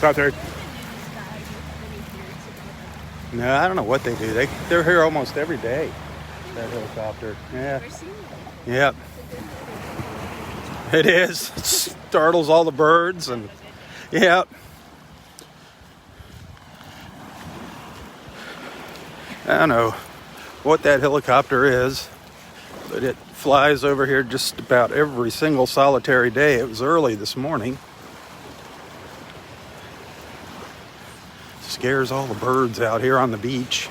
Out there. No, I don't know what they do. They're here almost every day. That helicopter. Yeah. Yep. It is. It startles all the birds and yep. I don't know what that helicopter is, but it flies over here just about every single solitary day. It was early this morning. Scares all the birds out here on the beach.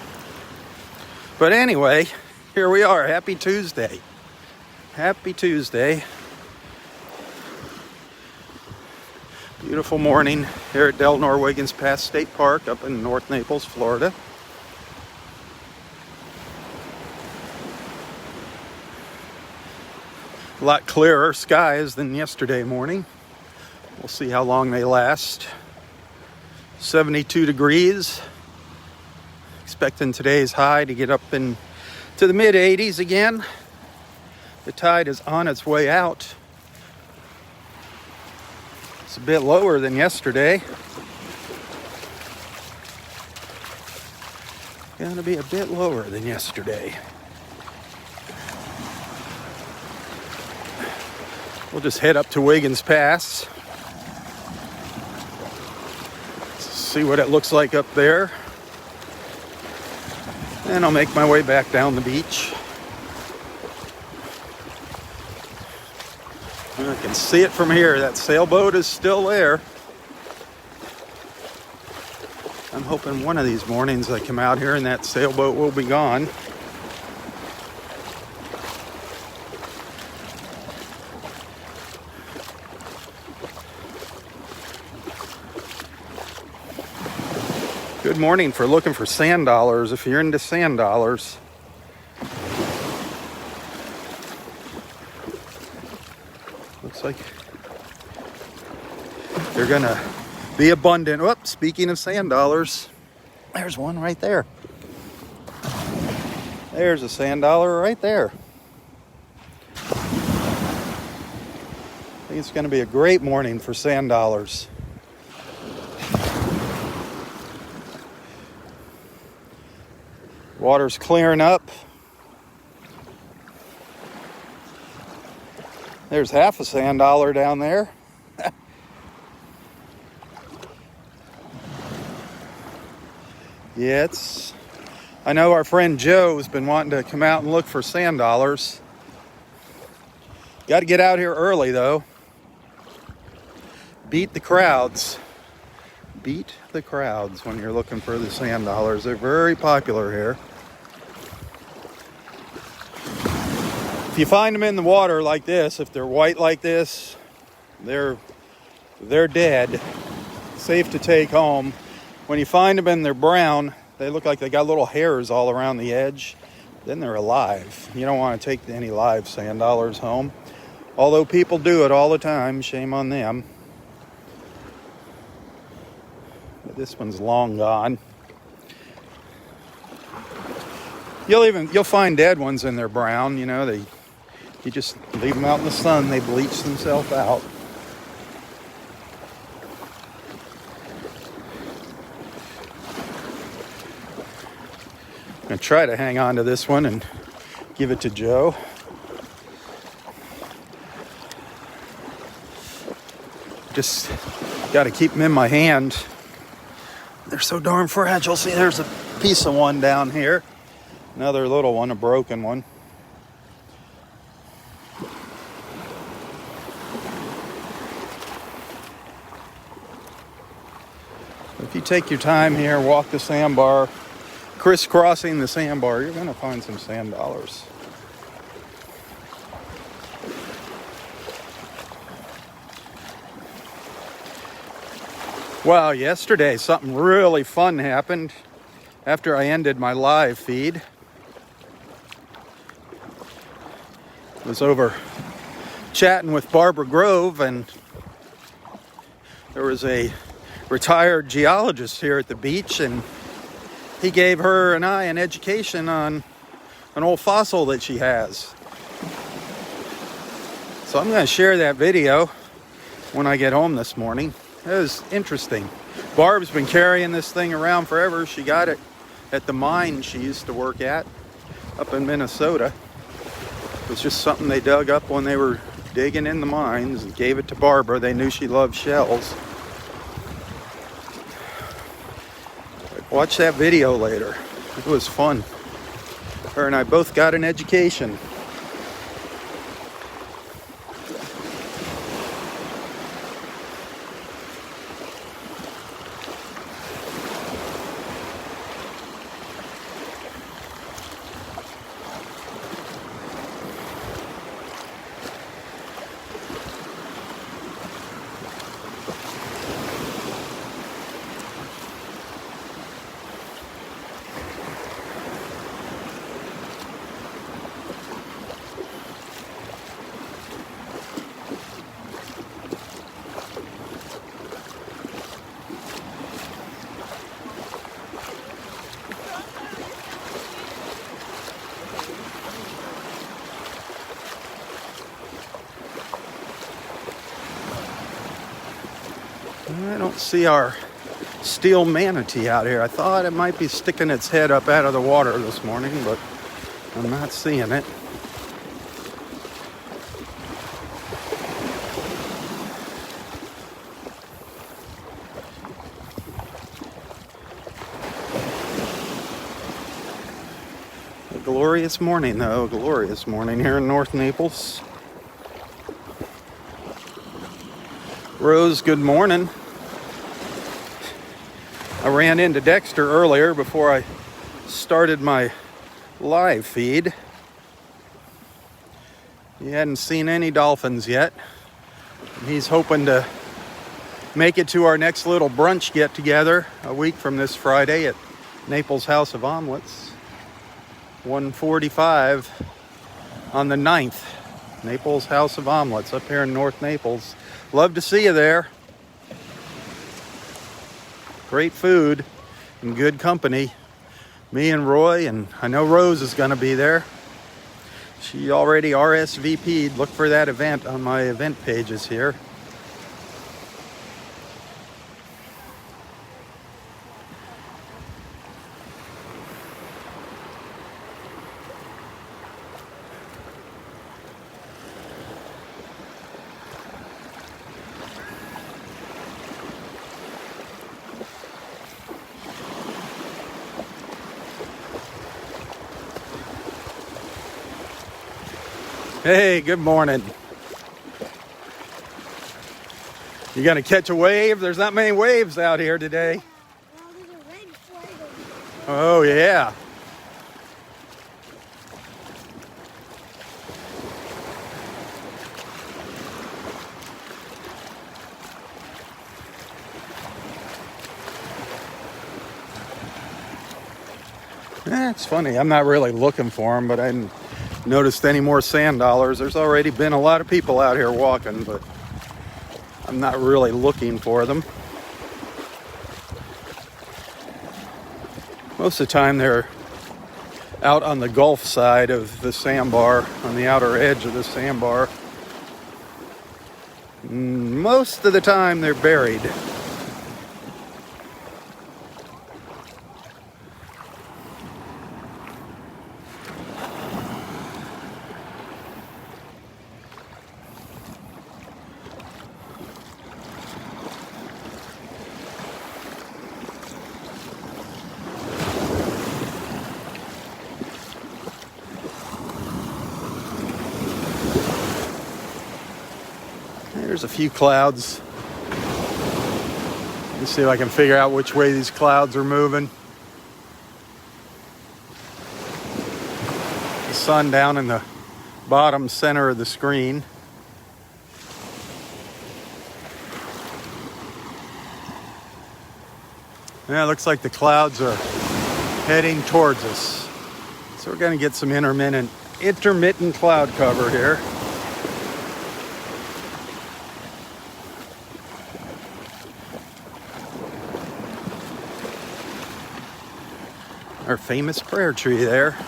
But anyway, here we are. Happy Tuesday. Happy Tuesday. Beautiful morning here at Delnor-Wiggins Pass State Park up in North Naples, Florida. A lot clearer skies than yesterday morning. We'll see how long they last. 72 degrees. Expecting today's high to get up into the mid 80s again. The tide is on its way out. It's a bit lower than yesterday. Gonna be a bit lower than yesterday. We'll just head up to Wiggins Pass. See what it looks like up there. And I'll make my way back down the beach. And I can see it from here. That sailboat is still there. I'm hoping one of these mornings I come out here and that sailboat will be gone. Good morning for looking for sand dollars if you're into sand dollars. Looks like they're gonna be abundant. Oh, speaking of sand dollars, there's one right there. There's a sand dollar right there. I think it's gonna be a great morning for sand dollars. Water's clearing up. There's half a sand dollar down there. Yeah, I know our friend Joe has been wanting to come out and look for sand dollars. Got to get out here early though. Beat the crowds. Beat the crowds when you're looking for the sand dollars. They're very popular here. If you find them in the water like this, if they're white like this, they're dead. Safe to take home. When you find them and they're brown, they look like they got little hairs all around the edge. Then they're alive. You don't want to take any live sand dollars home. Although people do it all the time, shame on them. But this one's long gone. You'll find dead ones and they're brown, you know, you just leave them out in the sun, they bleach themselves out. I'm going to try to hang on to this one and give it to Joe. Just got to keep them in my hand. They're so darn fragile. See, there's a piece of one down here. Another little one, a broken one. If you take your time here, walk the sandbar, crisscrossing the sandbar, you're going to find some sand dollars. Wow, yesterday something really fun happened after I ended my live feed. I was over chatting with Barbara Grove, and there was a retired geologist here at the beach, and he gave her and I an education on an old fossil that she has. So I'm going to share that video when I get home this morning. It was interesting. Barb's been carrying this thing around forever. She got it at the mine she used to work at up in Minnesota. It was just something they dug up when they were digging in the mines and gave it to Barbara. They knew she loved shells. Watch that video later. It was fun. Her and I both got an education. I don't see our steel manatee out here. I thought it might be sticking its head up out of the water this morning, but I'm not seeing it. A glorious morning, though. A glorious morning here in North Naples. Rose, good morning. I ran into Dexter earlier before I started my live feed. He hadn't seen any dolphins yet. He's hoping to make it to our next little brunch get together a week from this Friday at Naples House of Omelets. 1:45 on the 9th. Naples House of Omelets up here in North Naples. Love to see you there. Great food and good company. Me and Roy, and I know Rose is going to be there. She already RSVP'd. Look for that event on my event pages here. Hey, good morning. You gonna catch a wave? There's not many waves out here today. Oh, yeah. It's funny. I'm not really looking for them, but I didn't noticed any more sand dollars. There's already been a lot of people out here walking, but I'm not really looking for them. Most of the time they're out on the Gulf side of the sandbar, on the outer edge of the sandbar. Most of the time they're buried. There's a few clouds. Let me see if I can figure out which way these clouds are moving. The sun down in the bottom center of the screen. Yeah, it looks like the clouds are heading towards us. So we're going to get some intermittent cloud cover here. Our famous prayer tree there.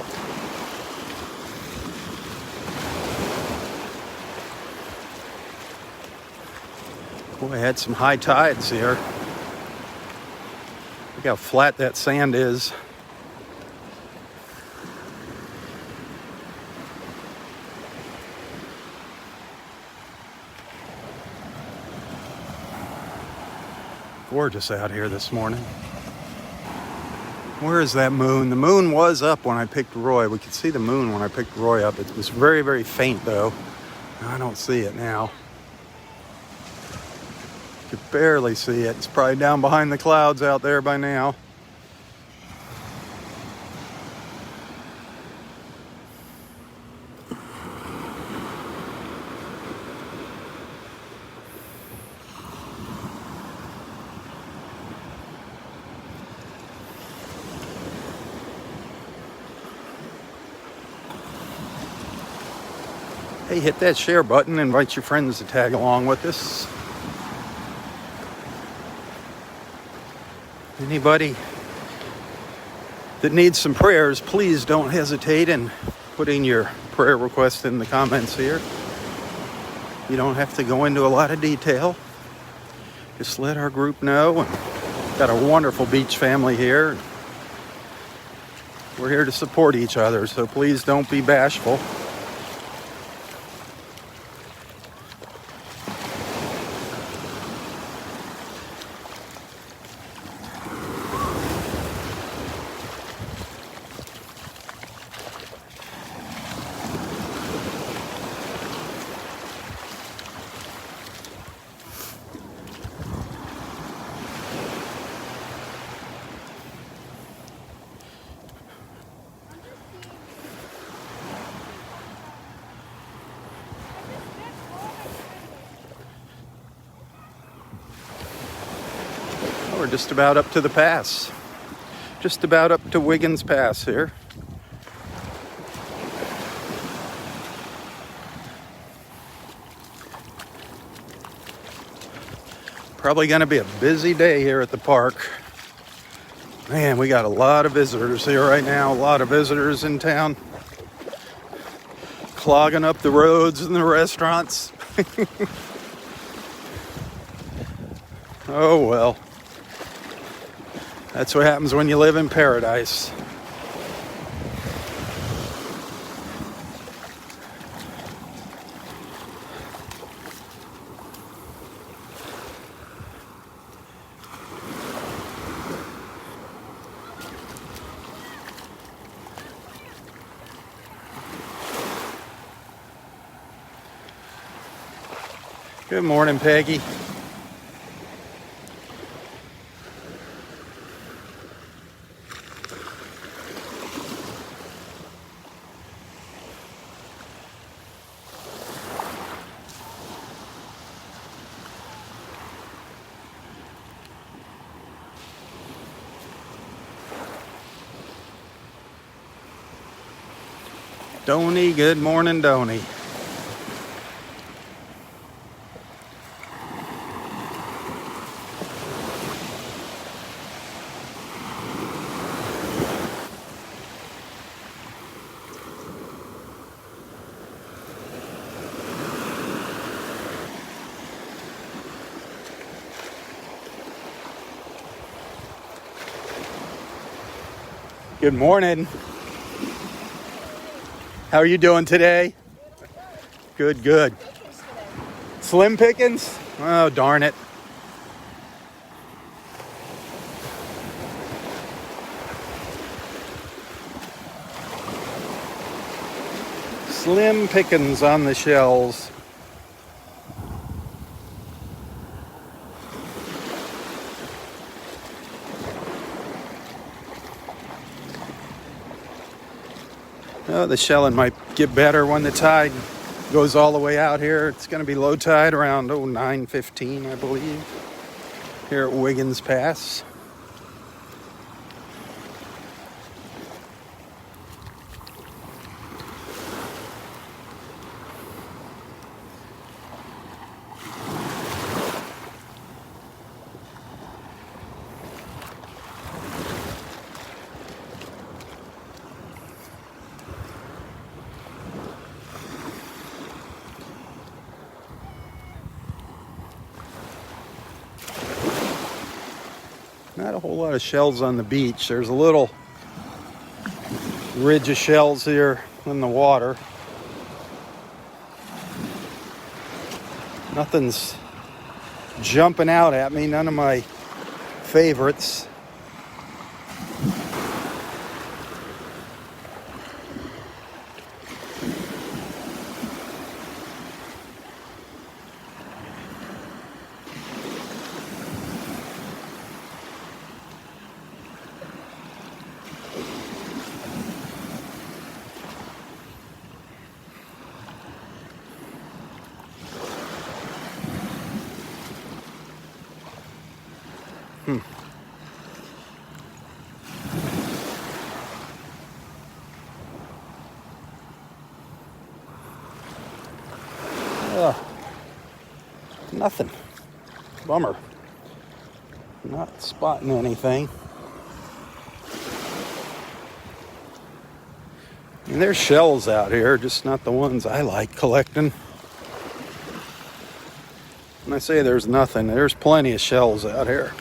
We had some high tides here. Look how flat that sand is. Gorgeous out here this morning. Where is that moon? The moon was up when I picked Roy. We could see the moon when I picked Roy up. It was very, very faint though. I don't see it now. Could barely see it. It's probably down behind the clouds out there by now. Hey, hit that share button. Invite your friends to tag along with us. Anybody that needs some prayers, please don't hesitate in putting your prayer request in the comments here. You don't have to go into a lot of detail. Just let our group know. Got a wonderful beach family here. We're here to support each other, so please don't be bashful. We're just about up to the pass. Just about up to Wiggins Pass here. Probably going to be a busy day here at the park. Man, we got a lot of visitors here right now. A lot of visitors in town. Clogging up the roads and the restaurants. Oh well. That's what happens when you live in paradise. Good morning, Peggy. Donnie, good morning, Donnie. Good morning. How are you doing today? Good, good. Slim pickings? Oh, darn it. Slim pickings on the shelves. Oh, the shelling might get better when the tide goes all the way out here. It's going to be low tide around 9:15, I believe, here at Wiggins Pass. Not a whole lot of shells on the beach. There's a little ridge of shells here in the water. Nothing's jumping out at me. None of my favorites. Nothing. Bummer. Not spotting anything. And there's shells out here, just not the ones I like collecting. When I say there's nothing, there's plenty of shells out here.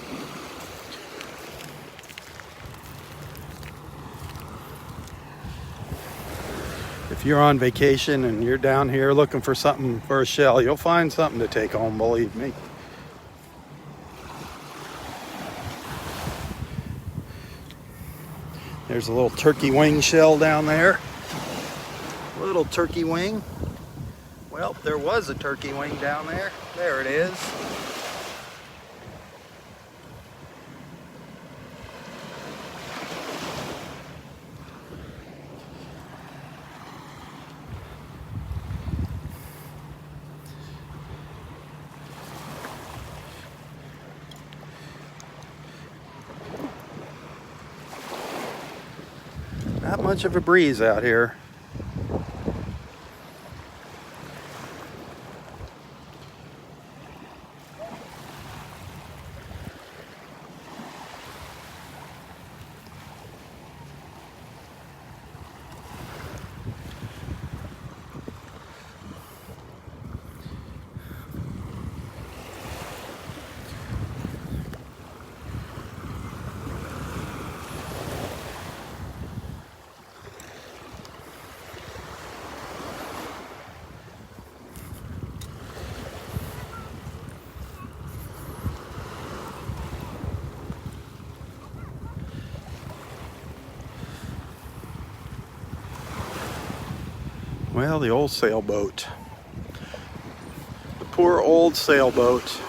If you're on vacation and you're down here looking for something for a shell, you'll find something to take home, believe me. There's a little turkey wing shell down there. Little turkey wing. Well, there was a turkey wing down there. There it is. Not much of a breeze out here. Well, the old sailboat. The poor old sailboat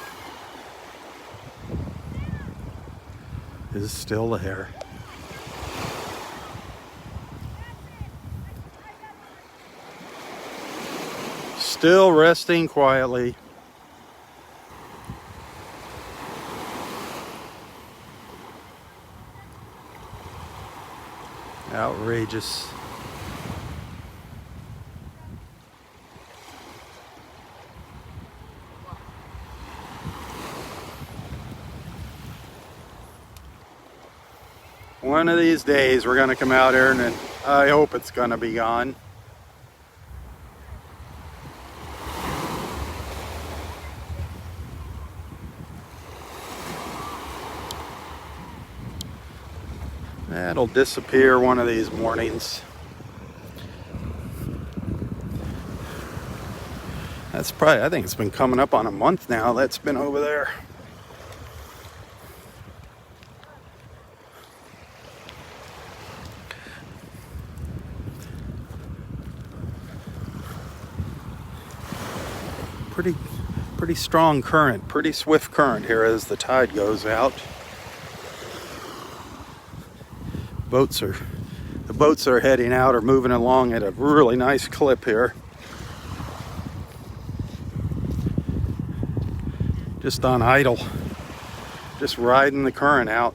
is still there. Still resting quietly. Outrageous. One of these days we're going to come out here and I hope it's going to be gone. That'll disappear one of these mornings. That's probably, I think it's been coming up on a month now that's been over there. Pretty strong current, pretty swift current here as the tide goes out. The boats are heading out or moving along at a really nice clip here. Just on idle, just riding the current out.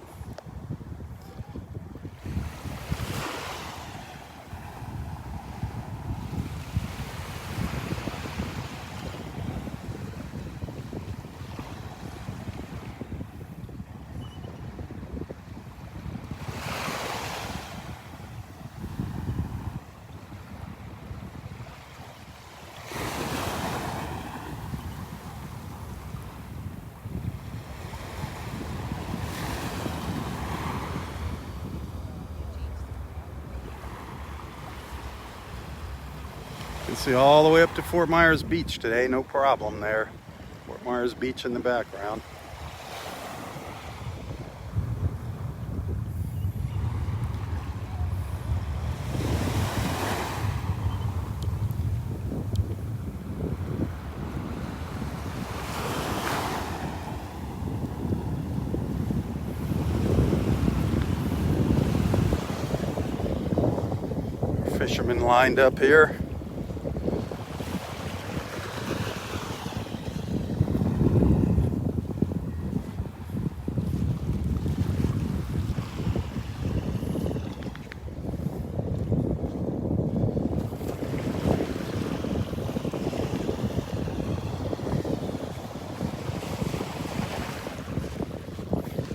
can see all the way up to Fort Myers Beach today, no problem there. Fort Myers Beach in the background. Fishermen lined up here.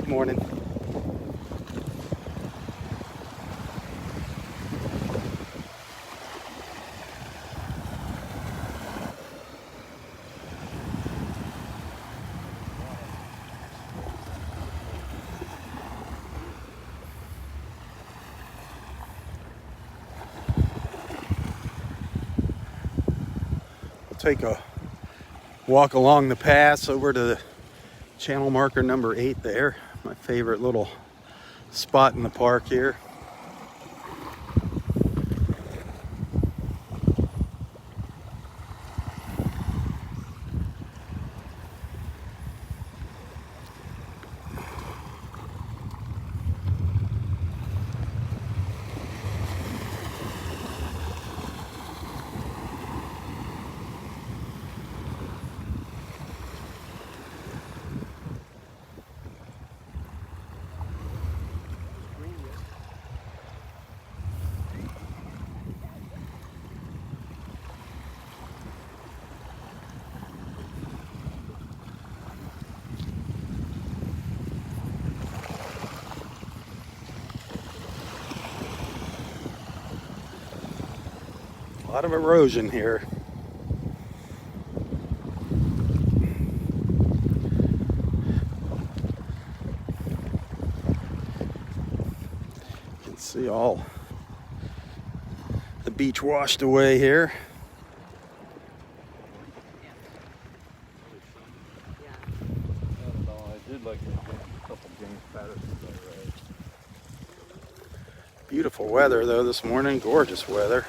Morning. Take a walk along the pass over to the channel marker number 8 there. My favorite little spot in the park here. A lot of erosion here. You can see all the beach washed away here. Beautiful weather though this morning, gorgeous weather.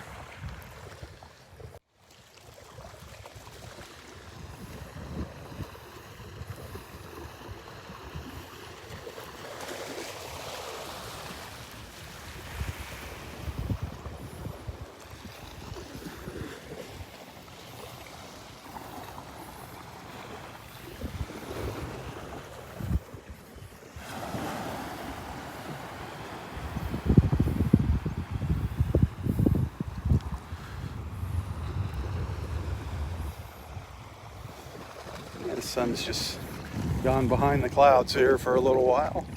The sun's just gone behind the clouds here for a little while.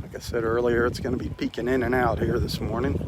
Like I said earlier, it's going to be peeking in and out here this morning.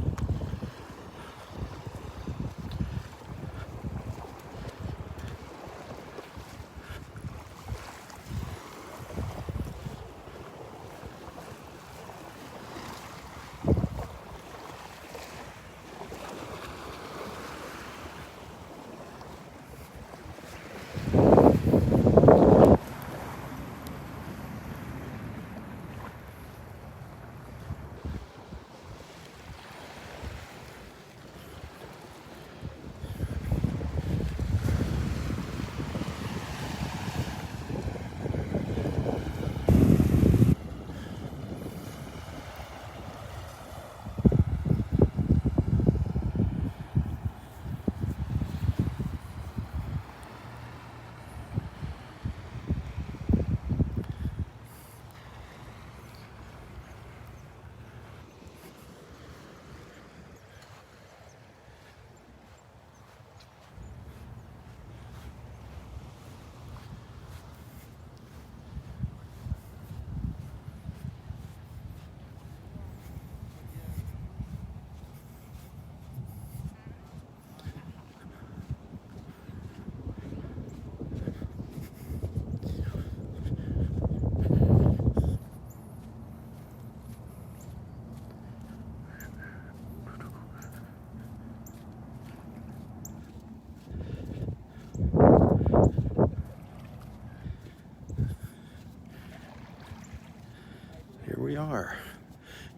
we are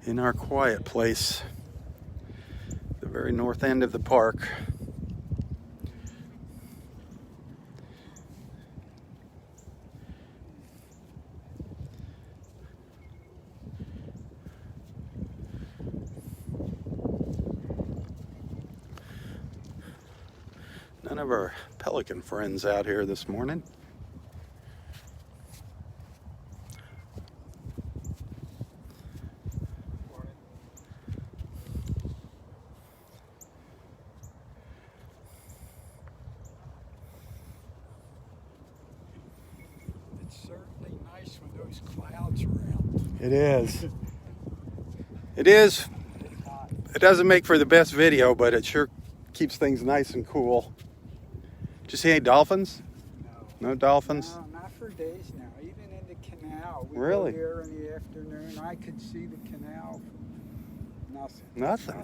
in our quiet place, the very north end of the park. None of our pelican friends out here this morning. It's certainly nice when those clouds are out. It is. It is. It doesn't make for the best video, but it sure keeps things nice and cool. Did you see any dolphins? No. No dolphins? No, not for days now. Even in the canal. We Really? go there in the afternoon. I could see the canal. Nothing. Nothing.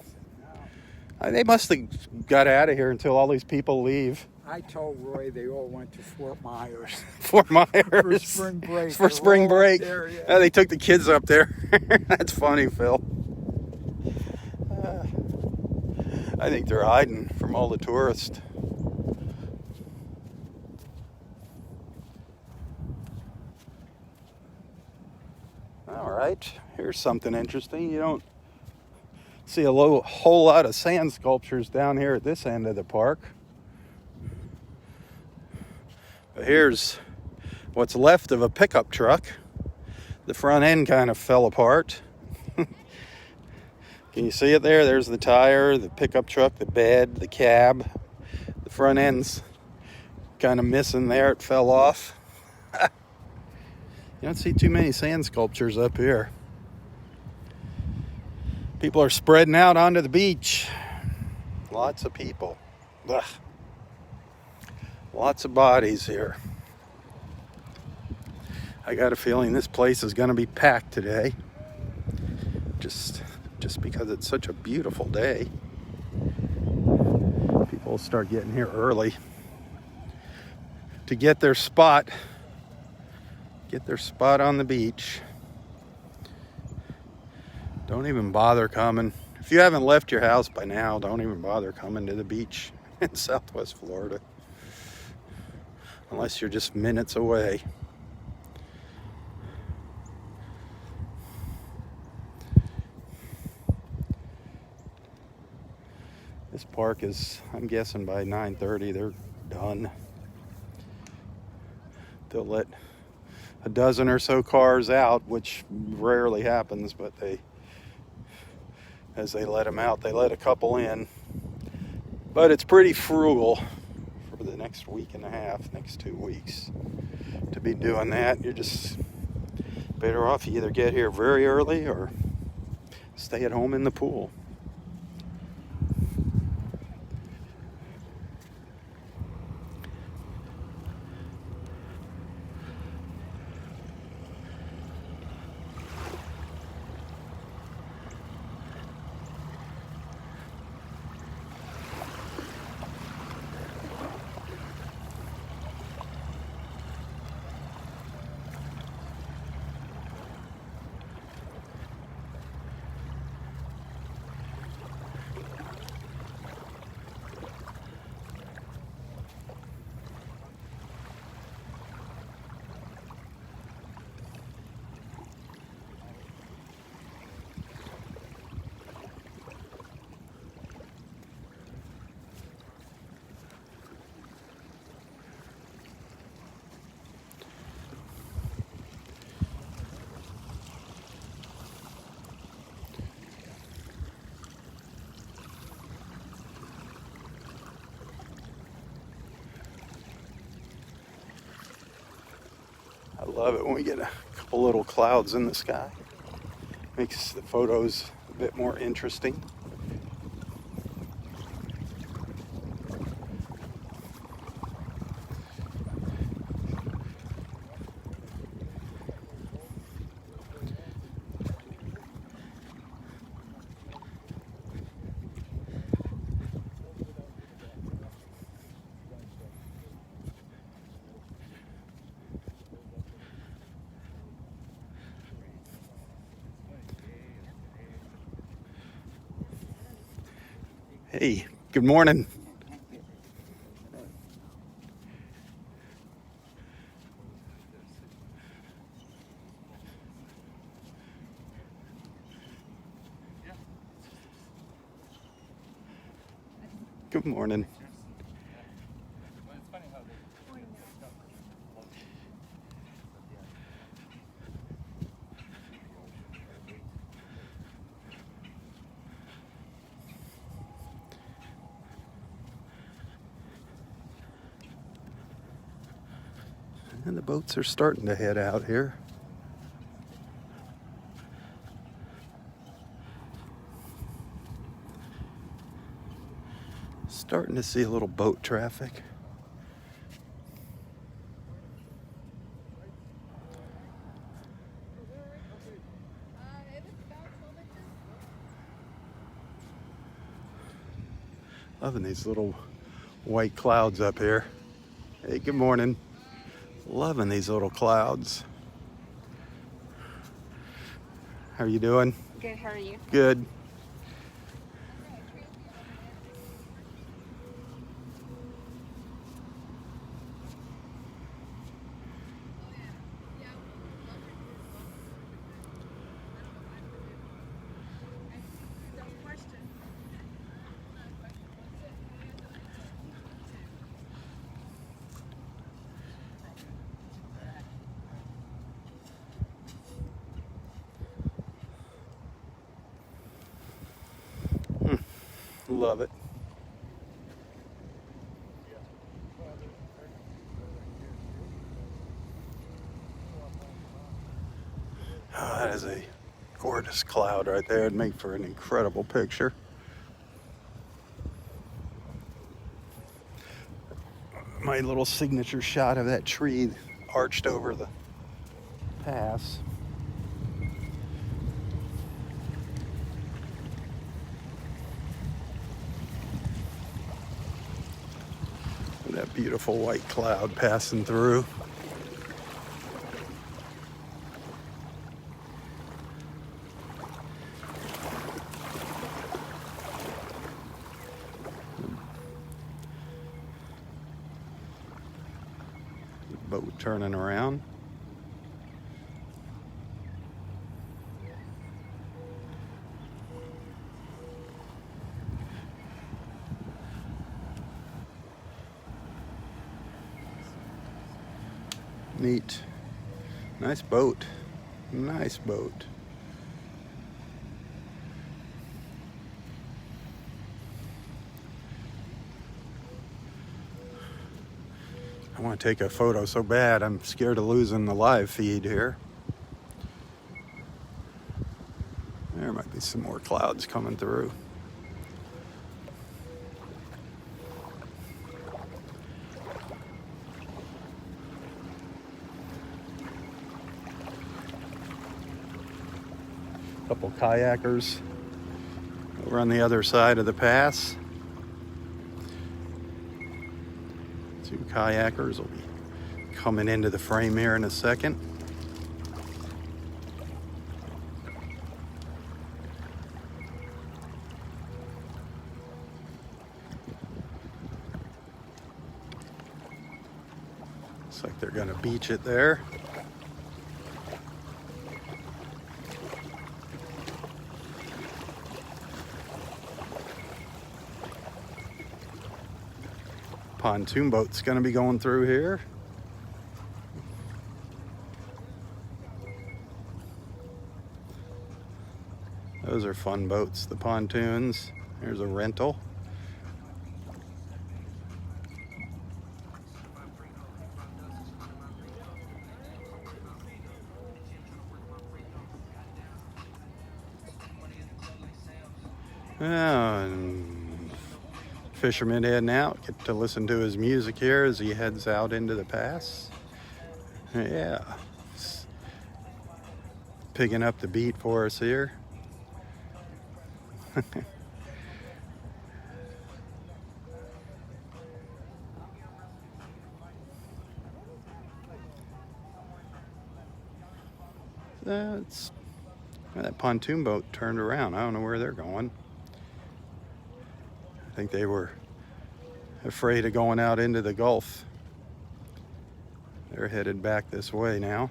No. They must have got out of here until all these people leave. I told Roy they all went to Fort Myers. Fort Myers. For spring break. For spring break. There, yeah. Yeah, they took the kids up there. That's funny, Phil. I think they're hiding from all the tourists. All right, here's something interesting. You don't see a whole lot of sand sculptures down here at this end of the park. But here's what's left of a pickup truck. The front end kind of fell apart. Can you see it there? There's the tire, the pickup truck, the bed, the cab. The front end's kind of missing there. It fell off. You don't see too many sand sculptures up here. People are spreading out onto the beach. Lots of people. Ugh. Lots of bodies here. I got a feeling this place is going to be packed today. Just because it's such a beautiful day. People will start getting here early to get their spot on the beach. Don't even bother coming. If you haven't left your house by now, don't even bother coming to the beach in Southwest Florida. Unless you're just minutes away. This park is, I'm guessing by 9:30 they're done. They'll let a dozen or so cars out, which rarely happens, but as they let them out, they let a couple in. But it's pretty frugal for the next week and a half, next 2 weeks to be doing that. You're just better off you either get here very early or stay at home in the pool. I love it when we get a couple little clouds in the sky. Makes the photos a bit more interesting. Hey, good morning. Good morning. And the boats are starting to head out here. Starting to see a little boat traffic. Loving these little white clouds up here. Hey, good morning. Loving these little clouds. How are you doing? Good, how are you? Good. Love it. Oh, that is a gorgeous cloud right there. It'd make for an incredible picture. My little signature shot of that tree arched over the pass. And that beautiful white cloud passing through. Boat turning around. Neat. Nice boat. Nice boat. I want to take a photo so bad. I'm scared of losing the live feed here. There might be some more clouds coming through. Couple kayakers over on the other side of the pass. Two kayakers will be coming into the frame here in a second. Looks like they're gonna beach it there. Pontoon boat's gonna be going through here. Those are fun boats, the pontoons. Here's a rental. And fisherman heading out. Get to listen to his music here as he heads out into the pass. Yeah. Picking up the beat for us here. That pontoon boat turned around. I don't know where they're going. I think they were afraid of going out into the Gulf. They're headed back this way now.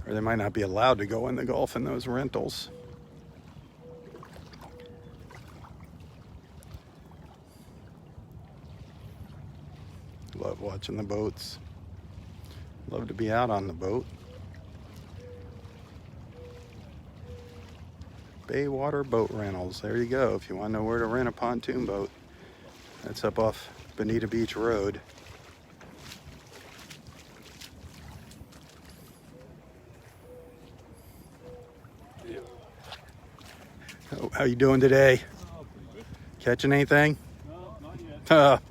Or they might not be allowed to go in the Gulf in those rentals. Love watching the boats. Love to be out on the boat. Baywater Boat Rentals. There you go. If you want to know where to rent a pontoon boat, that's up off Bonita Beach Road. Oh, how you doing today? Oh, pretty good. Catching anything? No, not yet.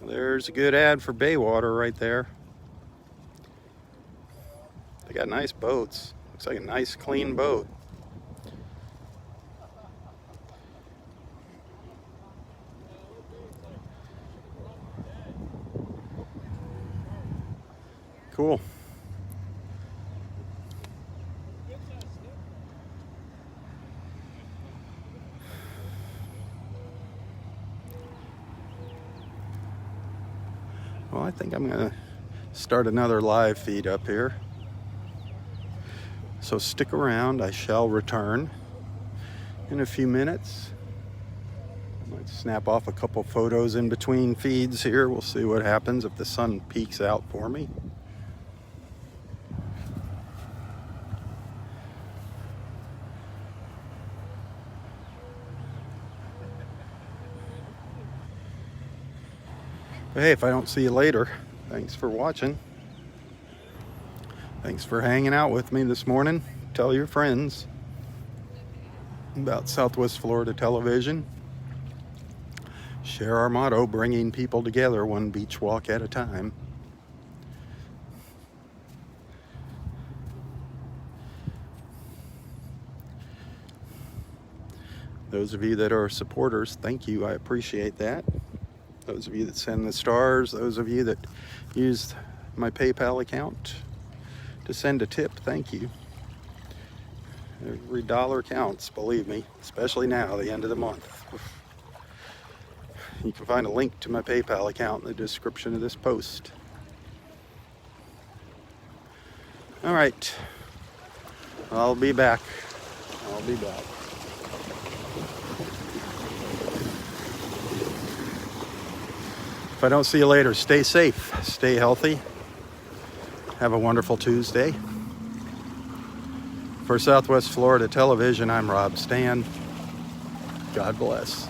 There's a good ad for Baywater right there. They got nice boats. Looks like a nice clean boat. Cool. Well, I think I'm going to start another live feed up here. So stick around. I shall return in a few minutes. I might snap off a couple photos in between feeds here. We'll see what happens if the sun peeks out for me. But hey, if I don't see you later, thanks for watching. Thanks for hanging out with me this morning. Tell your friends about Southwest Florida Television. Share our motto, bringing people together one beach walk at a time. Those of you that are supporters, thank you. I appreciate that. Those of you that send the stars, those of you that use my PayPal account to send a tip, thank you. Every dollar counts, believe me, especially now, the end of the month. You can find a link to my PayPal account in the description of this post. All right, I'll be back. If I don't see you later, stay safe, stay healthy. Have a wonderful Tuesday. For Southwest Florida Television, I'm Robb Stan. God bless.